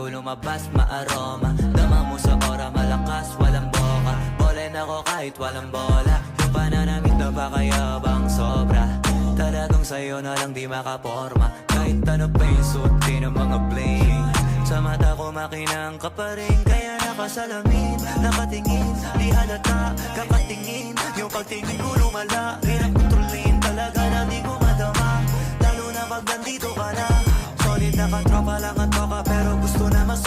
lumabas maaroma. Dama mo sa ora, malakas, walang boka. Bolen ako kahit walang bola. Yung pananamit na pakayabang sobra. Talagang sa'yo na lang di makaporma. Kahit ano pa yung suotin ng mga bling. Sa mata ko makinang ka pa rin. Kaya nakasalamin, nakatingin. Di halata, kakatingin. Yung pagtingin ko lumala. Hirap kontrolin, talaga na di ko madama. Lalo na pag nandito ka na. Solid na katropa lang at baka pero gusto na mas